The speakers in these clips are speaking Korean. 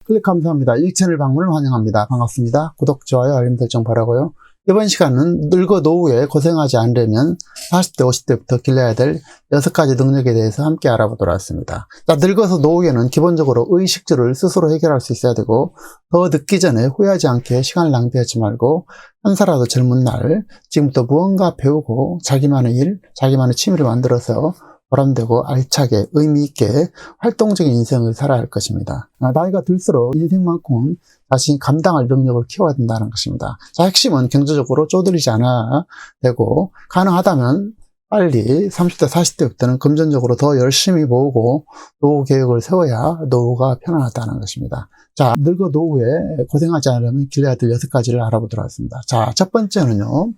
클릭 감사합니다. 이 채널 방문을 환영합니다. 반갑습니다. 구독, 좋아요, 알림 설정 바라고요. 이번 시간은 늙어 노후에 고생하지 않으려면 40대, 50대부터 길러야 될 6가지 능력에 대해서 함께 알아보도록 하겠습니다. 자, 늙어서 노후에는 기본적으로 의식주를 스스로 해결할 수 있어야 되고, 더 늦기 전에 후회하지 않게 시간을 낭비하지 말고 한 살라도 젊은 날 지금부터 무언가 배우고 자기만의 일, 자기만의 취미를 만들어서 보람되고 알차게 의미있게 활동적인 인생을 살아야 할 것입니다. 나이가 들수록 인생만큼은 자신이 감당할 능력을 키워야 된다는 것입니다. 자, 핵심은 경제적으로 쪼들리지 않아야 되고, 가능하다면 빨리 30대, 40대부터는 금전적으로 더 열심히 모으고 노후 계획을 세워야 노후가 편안하다는 것입니다. 자, 늙어 노후에 고생하지 않으려면 길러야 될 6가지를 알아보도록 하겠습니다. 자, 첫 번째는요,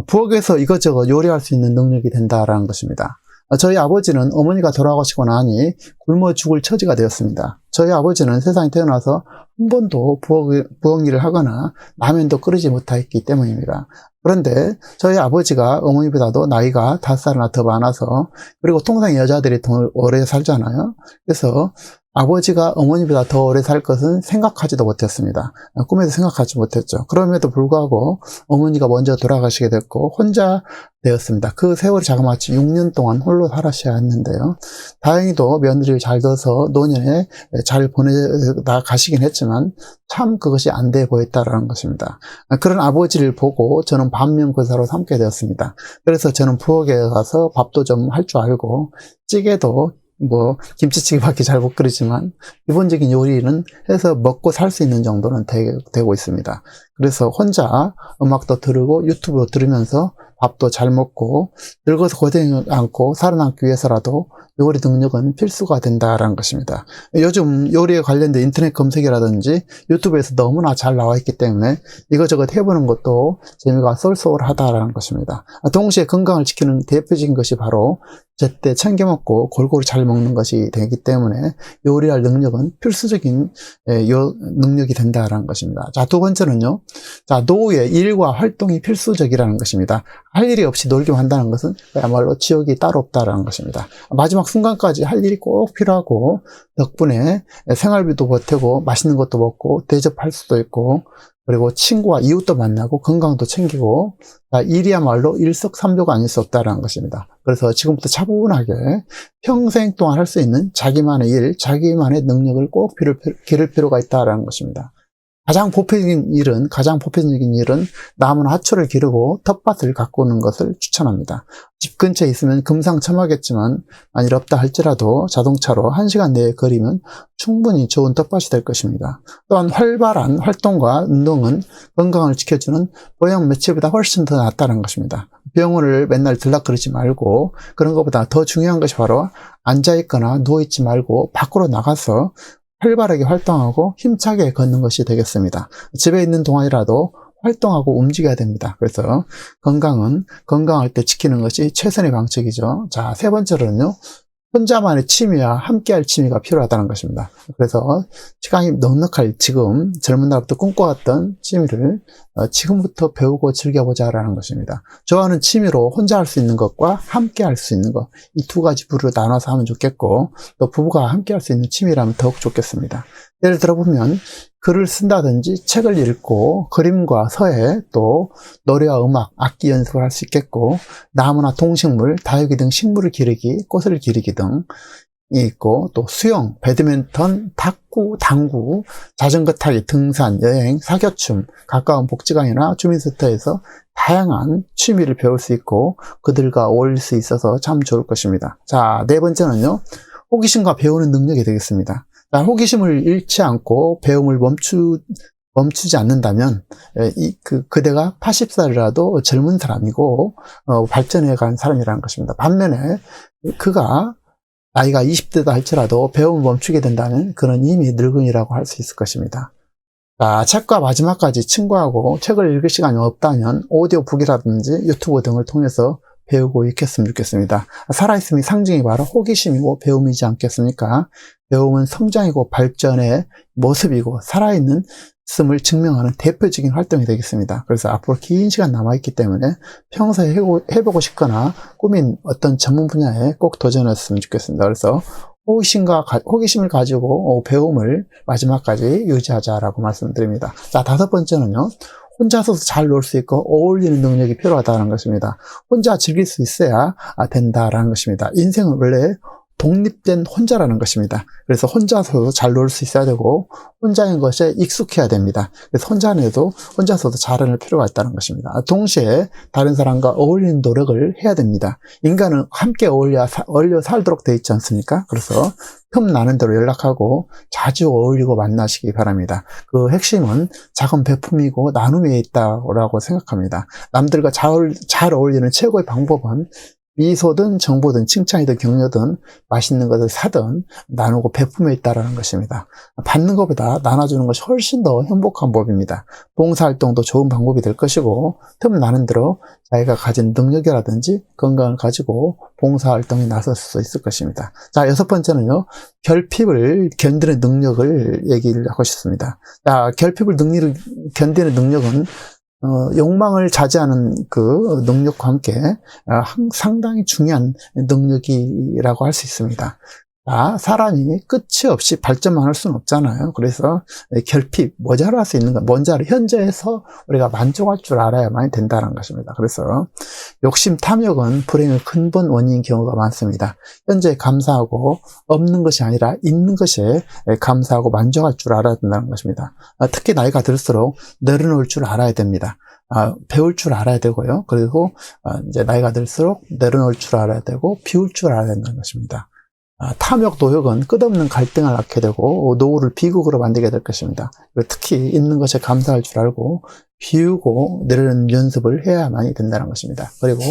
부엌에서 이것저것 요리할 수 있는 능력이 된다라는 것입니다. 저희 아버지는 어머니가 돌아가시고 나니 굶어 죽을 처지가 되었습니다. 저희 아버지는 세상에 태어나서 한 번도 부엌 일을 하거나 라면도 끓이지 못했기 때문입니다. 그런데 저희 아버지가 어머니보다도 나이가 5살이나 더 많아서, 그리고 통상 여자들이 더 오래 살잖아요. 그래서 아버지가 어머니보다 더 오래 살 것은 생각하지도 못했습니다. 꿈에도 생각하지 못했죠. 그럼에도 불구하고 어머니가 먼저 돌아가시게 됐고 혼자 되었습니다. 그 세월이 자그마치 6년 동안 홀로 살아셔야 했는데요. 다행히도 며느리를 잘 둬서 노년에 잘 보내다 가시긴 했지만 참 그것이 안 돼 보였다라는 것입니다. 그런 아버지를 보고 저는 반면교사로 삼게 되었습니다. 그래서 저는 부엌에 가서 밥도 좀 할 줄 알고, 찌개도 김치찌개밖에 잘 못 끓이지만 기본적인 요리는 해서 먹고 살 수 있는 정도는 되고 있습니다. 그래서 혼자 음악도 들으고 유튜브도 들으면서 밥도 잘 먹고, 늙어서 고생 않고 살아남기 위해서라도 요리 능력은 필수가 된다라는 것입니다. 요즘 요리에 관련된 인터넷 검색이라든지 유튜브에서 너무나 잘 나와 있기 때문에 이것저것 해보는 것도 재미가 쏠쏠하다라는 것입니다. 동시에 건강을 지키는 대표적인 것이 바로 제때 챙겨 먹고 골고루 잘 먹는 것이 되기 때문에 요리할 능력은 필수적인 능력이 된다라는 것입니다. 자, 두 번째는요. 자, 노후에 일과 활동이 필수적이라는 것입니다. 할 일이 없이 놀기만 한다는 것은 그야말로 지옥이 따로 없다라는 것입니다. 마지막 순간까지 할 일이 꼭 필요하고, 덕분에 생활비도 보태고 맛있는 것도 먹고 대접할 수도 있고, 그리고 친구와 이웃도 만나고 건강도 챙기고, 일이야말로 일석삼조가 아닐 수 없다는 것입니다. 그래서 지금부터 차분하게 평생 동안 할 수 있는 자기만의 일, 자기만의 능력을 꼭 기를 필요가 있다는 것입니다. 가장 보편적인 일은 나무나 하초를 기르고 텃밭을 가꾸는 것을 추천합니다. 집 근처에 있으면 금상첨화겠지만 만일 없다 할지라도 자동차로 1시간 내에 거리면 충분히 좋은 텃밭이 될 것입니다. 또한 활발한 활동과 운동은 건강을 지켜주는 보양 매체보다 훨씬 더 낫다는 것입니다. 병원을 맨날 들락거리지 말고, 그런 것보다 더 중요한 것이 바로 앉아있거나 누워있지 말고 밖으로 나가서 활발하게 활동하고 힘차게 걷는 것이 되겠습니다. 집에 있는 동안이라도 활동하고 움직여야 됩니다. 그래서 건강할 때 지키는 것이 최선의 방책이죠. 자, 세 번째로는요, 혼자만의 취미와 함께할 취미가 필요하다는 것입니다. 그래서 시간이 넉넉할 지금, 젊은 날부터 꿈꿔왔던 취미를 지금부터 배우고 즐겨보자라는 것입니다. 좋아하는 취미로 혼자 할 수 있는 것과 함께 할 수 있는 것, 이 두 가지 부류로 나눠서 하면 좋겠고, 또 부부가 함께 할 수 있는 취미라면 더욱 좋겠습니다. 예를 들어보면 글을 쓴다든지 책을 읽고 그림과 서예, 또 노래와 음악, 악기 연습을 할 수 있겠고, 나무나 동식물, 다육이 등 식물을 기르기, 꽃을 기르기 등이 있고, 또 수영, 배드민턴, 탁구, 당구, 자전거 타기, 등산, 여행, 사교춤, 가까운 복지관이나 주민센터에서 다양한 취미를 배울 수 있고 그들과 어울릴 수 있어서 참 좋을 것입니다. 자, 네 번째는요, 호기심과 배우는 능력이 되겠습니다. 자, 호기심을 잃지 않고 배움을 멈추지 않는다면 그대가 80살이라도 젊은 사람이고 발전해 간 사람이라는 것입니다. 반면에 그가 나이가 20대다 할지라도 배움을 멈추게 된다면 그는 이미 늙은이라고 할 수 있을 것입니다. 자, 책과 마지막까지 친구하고 책을 읽을 시간이 없다면 오디오북이라든지 유튜브 등을 통해서 배우고 익혔으면 좋겠습니다. 살아있음의 상징이 바로 호기심이고 배움이지 않겠습니까? 배움은 성장이고 발전의 모습이고 살아있는 있음을 증명하는 대표적인 활동이 되겠습니다. 그래서 앞으로 긴 시간 남아있기 때문에 평소에 해보고 싶거나 꿈인 어떤 전문 분야에 꼭 도전했으면 좋겠습니다. 그래서 호기심을 가지고 배움을 마지막까지 유지하자라고 말씀드립니다. 자, 5번째는요. 혼자서도 잘 놀 수 있고 어울리는 능력이 필요하다는 것입니다. 혼자 즐길 수 있어야 된다라는 것입니다. 인생은 원래 독립된 혼자라는 것입니다. 그래서 혼자서도 잘 놀 수 있어야 되고 혼자인 것에 익숙해야 됩니다. 그래서 혼자서도 잘해낼 필요가 있다는 것입니다. 동시에 다른 사람과 어울리는 노력을 해야 됩니다. 인간은 함께 어울려 살도록 되어 있지 않습니까? 그래서 틈나는 대로 연락하고 자주 어울리고 만나시기 바랍니다. 그 핵심은 작은 배품이고 나눔에 있다고 생각합니다. 남들과 잘 어울리는 최고의 방법은 미소든 정보든 칭찬이든 격려든 맛있는 것을 사든 나누고 베품에 있다는 것입니다. 받는 것보다 나눠주는 것이 훨씬 더 행복한 법입니다. 봉사활동도 좋은 방법이 될 것이고 틈 나는 대로 자기가 가진 능력이라든지 건강을 가지고 봉사활동에 나설 수 있을 것입니다. 자, 6번째는요. 결핍을 견디는 능력을 얘기를 하고 싶습니다. 자, 결핍을 견디는 능력은 욕망을 자제하는 그 능력과 함께 상당히 중요한 능력이라고 할 수 있습니다. 사람이 끝이 없이 발전만 할 수는 없잖아요. 그래서 결핍, 모자랄 수 있는 것, 현재에서 우리가 만족할 줄 알아야만 된다는 것입니다. 그래서 욕심, 탐욕은 불행의 근본 원인인 경우가 많습니다. 현재 감사하고 없는 것이 아니라 있는 것에 감사하고 만족할 줄 알아야 된다는 것입니다. 특히 나이가 들수록 내려놓을 줄 알아야 됩니다. 배울 줄 알아야 되고요. 그리고 이제 나이가 들수록 내려놓을 줄 알아야 되고 비울 줄 알아야 된다는 것입니다. 탐욕, 도욕은 끝없는 갈등을 낳게 되고 노후를 비극으로 만들게 될 것입니다. 특히 있는 것에 감사할 줄 알고 비우고 내려놓는 연습을 해야만이 된다는 것입니다. 그리고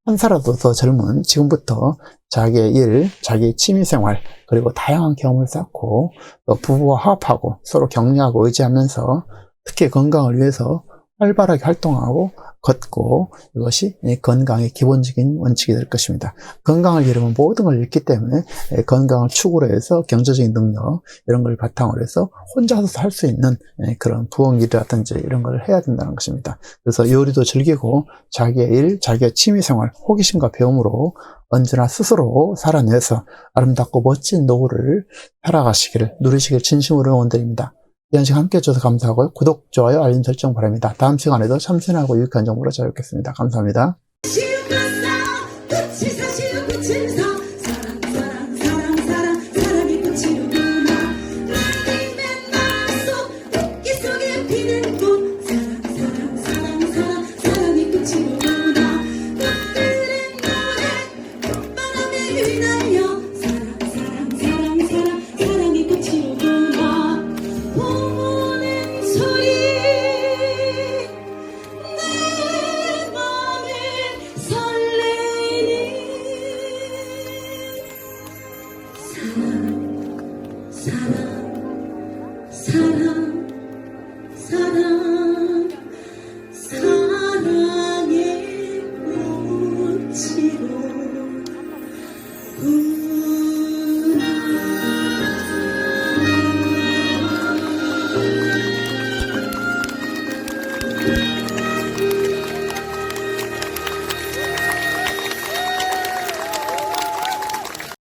한 살라도 더 젊은 지금부터 자기의 일, 자기의 취미생활, 그리고 다양한 경험을 쌓고 또 부부와 화합하고 서로 격려하고 의지하면서 특히 건강을 위해서 활발하게 활동하고 걷고 이것이 건강의 기본적인 원칙이 될 것입니다. 건강을 잃으면 모든 걸 잃기 때문에 건강을 축으로 해서 경제적인 능력 이런 걸 바탕으로 해서 혼자서 할 수 있는 그런 부엌일이라든지 이런 걸 해야 된다는 것입니다. 그래서 요리도 즐기고 자기의 일, 자기의 취미생활, 호기심과 배움으로 언제나 스스로 살아내서 아름답고 멋진 노후를 살아가시기를 누리시길 진심으로 응원드립니다. 이한 시간 함께 해주셔서 감사하고요. 구독, 좋아요, 알림 설정 바랍니다. 다음 시간에도 참신하고 유익한 정보로 찾아뵙겠습니다. 감사합니다. 소리